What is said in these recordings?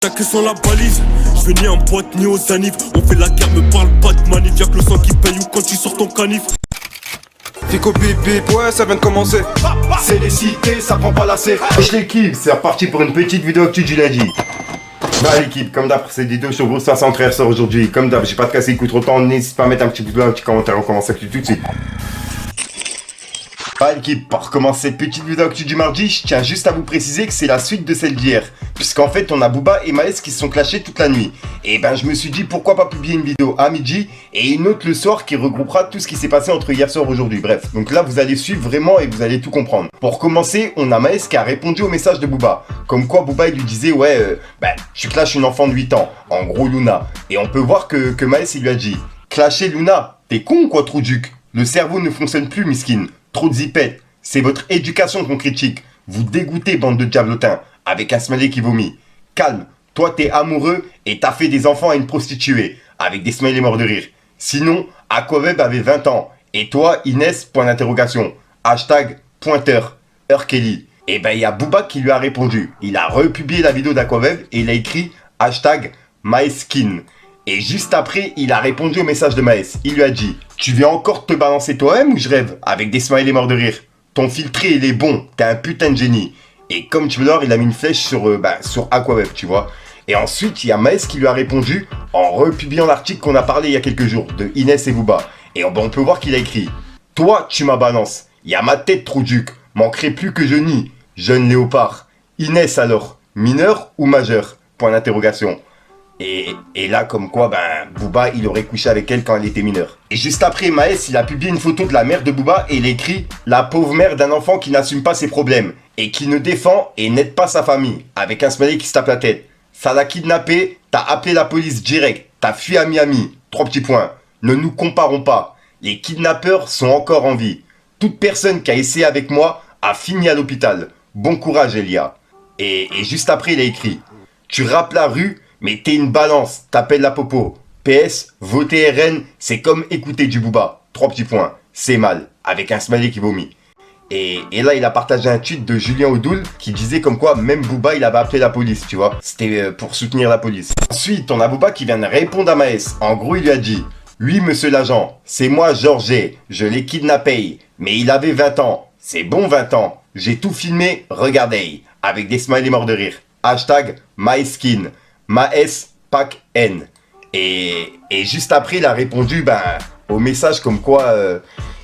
T'as sans la balise, je vais ni en boîte ni aux anifs. On fait la guerre, me parle pas de manif. Y'a que le sang qui paye ou quand tu sors ton canif. Fico bip bip, ouais ça vient de commencer. C'est les cités, ça prend pas la C. Wesh l'équipe, c'est reparti pour une petite vidéo actu du lundi. Bah l'équipe, comme d'hab, c'est vidéo sur Gros 500 sort aujourd'hui. Comme d'hab, j'ai pas de casser, il coûte trop de temps. N'hésite pas à mettre un petit pouce bleu, un petit commentaire, on commence actu tout de suite. Bah l'équipe, pour commencer cette petite vidéo actu du mardi, je tiens juste à vous préciser que c'est la suite de celle d'hier. Puisqu'en fait, on a Booba et Maes qui se sont clashés toute la nuit. Et ben je me suis dit pourquoi pas publier une vidéo à midi et une autre le soir qui regroupera tout ce qui s'est passé entre hier soir et aujourd'hui. Bref, donc là vous allez suivre vraiment et vous allez tout comprendre. Pour commencer, on a Maes qui a répondu au message de Booba. Comme quoi Booba il lui disait ouais, tu clashes une enfant de 8 ans, en gros Luna. Et on peut voir que Maes il lui a dit clasher Luna, t'es con ou quoi Trouduc? Le cerveau ne fonctionne plus miskin. Trop de zipette, c'est votre éducation qu'on critique. Vous dégoûtez, bande de diablotins, avec un smiley qui vomit. Calme, toi t'es amoureux et t'as fait des enfants à une prostituée, avec des smileys morts de rire. Sinon, Aquaweb avait 20 ans, et toi, Inès, point d'interrogation. Hashtag pointeur, Kelly. Et ben y a Booba qui lui a répondu. Il a republié la vidéo d'Aquaweb et il a écrit hashtag MySkin. Et juste après, il a répondu au message de Maes. Il lui a dit « Tu viens encore te balancer toi-même ou je rêve ?» Avec des smileys morts de rire. Ton filtré, il est bon. T'es un putain de génie. Et comme tu veux voir, il a mis une flèche sur Aquaweb, tu vois. Et ensuite, il y a Maes qui lui a répondu en republiant l'article qu'on a parlé il y a quelques jours de Inès et Booba. Et on peut voir qu'il a écrit « Toi, tu m'as balance. Il y a ma tête, Trouduc. Manquerait plus que je nie. Jeune léopard. Inès alors, mineur ou majeur ?» Point d'interrogation. Et là, comme quoi, Booba, il aurait couché avec elle quand elle était mineure. Et juste après, Maes, il a publié une photo de la mère de Booba et il a écrit « La pauvre mère d'un enfant qui n'assume pas ses problèmes et qui ne défend et n'aide pas sa famille. » Avec un smiley qui se tape la tête. Ça l'a kidnappé, t'as appelé la police direct, t'as fui à Miami. 3 petits points. Ne nous comparons pas. Les kidnappeurs sont encore en vie. Toute personne qui a essayé avec moi a fini à l'hôpital. Bon courage, Elia. Et juste après, il a écrit « Tu rappes la rue, mais t'es une balance, t'appelles la popo. PS, voter RN, c'est comme écouter du Booba. 3 petits points. C'est mal. » Avec un smiley qui vomit. Et là, il a partagé un tweet de Julien Audoul qui disait comme quoi même Booba, il avait appelé la police, tu vois. C'était pour soutenir la police. Ensuite, on a Booba qui vient de répondre à Maes. En gros, il lui a dit « Oui, monsieur l'agent, c'est moi, Georges, je l'ai kidnappé. Mais il avait 20 ans. C'est bon 20 ans. J'ai tout filmé, regardez. » Avec des smileys morts de rire. Hashtag MySkin. Maes Pac N. Et juste après, il a répondu au message comme quoi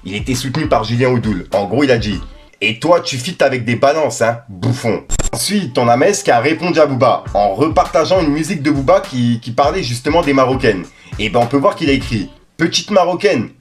il était soutenu par Julien Audoul. En gros, il a dit « Et toi, tu fites avec des balances, hein, bouffon. » Ensuite, on a Maes qui a répondu à Booba en repartageant une musique de Booba qui parlait justement des Marocaines. Et on peut voir qu'il a écrit « Petite Marocaine,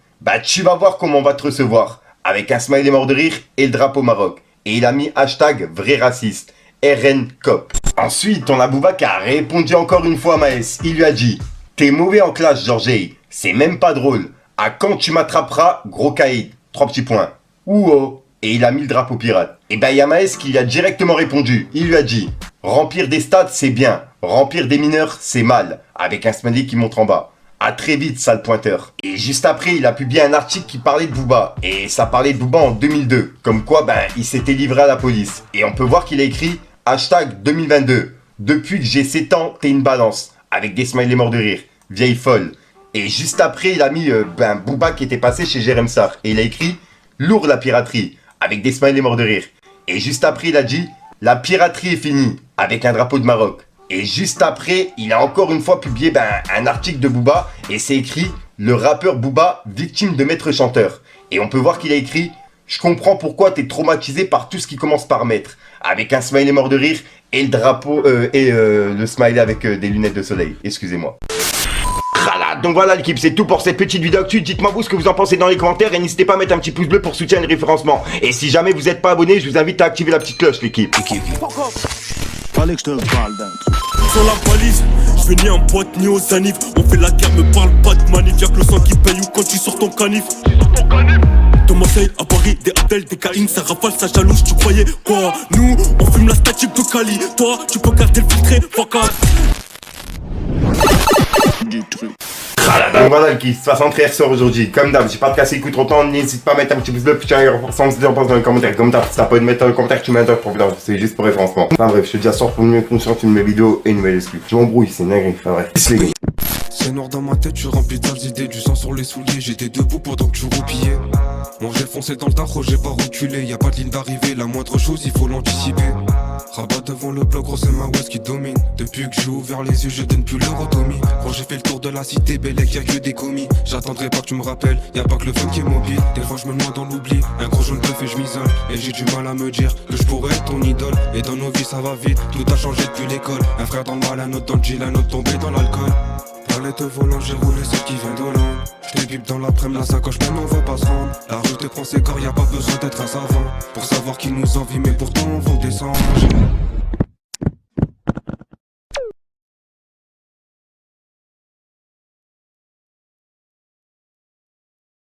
tu vas voir comment on va te recevoir. » Avec un smiley mort de rire et le drapeau Maroc. Et il a mis hashtag vrai raciste. RN Cop. Ensuite, on a Booba qui a répondu encore une fois à Maes. Il lui a dit « T'es mauvais en classe, Georges. C'est même pas drôle. À quand tu m'attraperas, gros caïd ?» 3 petits points. Ouh. Et il a mis le drapeau pirate. Et il y a Maes qui lui a directement répondu. Il lui a dit « Remplir des stades, c'est bien. Remplir des mineurs, c'est mal. » Avec un smiley qui montre en bas. À très vite, sale pointeur. Et juste après, il a publié un article qui parlait de Booba. Et ça parlait de Booba en 2002. Comme quoi, il s'était livré à la police. Et on peut voir qu'il a écrit hashtag 2022. Depuis que j'ai 7 ans, t'es une balance. Avec des smileys morts de rire. Vieille folle. Et juste après, il a mis Booba qui était passé chez Jérém Sarr. Et il a écrit lourd la piraterie. Avec des smileys morts de rire. Et juste après, il a dit la piraterie est finie. Avec un drapeau de Maroc. Et juste après, il a encore une fois publié un article de Booba et c'est écrit « Le rappeur Booba, victime de maître chanteur ». Et on peut voir qu'il a écrit « Je comprends pourquoi t'es traumatisé par tout ce qui commence par maître ». Avec un smiley mort de rire et le drapeau le smiley avec des lunettes de soleil. Excusez-moi. Donc voilà l'équipe, c'est tout pour cette petite vidéo actu. Dites-moi vous ce que vous en pensez dans les commentaires et n'hésitez pas à mettre un petit pouce bleu pour soutenir le référencement. Et si jamais vous n'êtes pas abonné, je vous invite à activer la petite cloche l'équipe. Fallait que je te parle d'un truc. Sans la balise, je vais ni en boîte ni aux anifs. On fait la guerre, me parle pas de manif. Y'a que le sang qui paye ou quand tu sors ton canif. De Marseille à Paris, des Abdel, des Caïn, ça rafale, ça jalouse, tu croyais quoi? Nous, on fume la statique de Cali. Toi, tu peux garder le filtré, fuck off. Du truc. Donc voilà le kiff, 63 ressort aujourd'hui. Comme d'hab, j'ai pas de casser le coup trop longtemps, n'hésite pas à mettre un petit pouce bleu, petit cœur, sans se dire dans les commentaires. Comme d'hab, si t'as pas de mettre dans les commentaires, tu mets un doc pour vlog, c'est juste pour référencement. Enfin bref, je te dis à soir pour une nouvelle conscience, une nouvelle vidéo et une nouvelle excuse. Je m'embrouille, c'est dingue, enfin bref. Peace les gars. C'est noir dans ma tête, je suis rempli de sales idées, du sang sur les souliers, j'étais debout pendant que tu roupillais. Moi j'ai foncé dans le tarot, j'ai pas reculé, y a pas de ligne d'arrivée, la moindre chose il faut l'anticiper. Rabat devant le bloc, gros c'est ma West qui domine. Depuis que j'ai ouvert les yeux, je donne plus l'eurotomie. Quand j'ai fait le tour de la cité, Bellec y'a que des commis. J'attendrai pas que tu me rappelles, y'a pas que le fun qui est mobile. Des fois je me noie dans l'oubli, un gros jaune bluff et je m'isole. Et j'ai du mal à me dire que je pourrais être ton idole. Et dans nos vies ça va vite, tout a changé depuis l'école. Un frère dans le mal, un autre dans le Gil, un autre tombé dans l'alcool. Palette volant, j'ai roulé celle qui vient d'Hollande. J't'ai bip dans l'après-midi, la sacoche même on va pas se rendre. La rue te prend ses corps, y'a pas besoin d'être un savant pour savoir qu'ils nous envient, mais pourtant on vend des songes.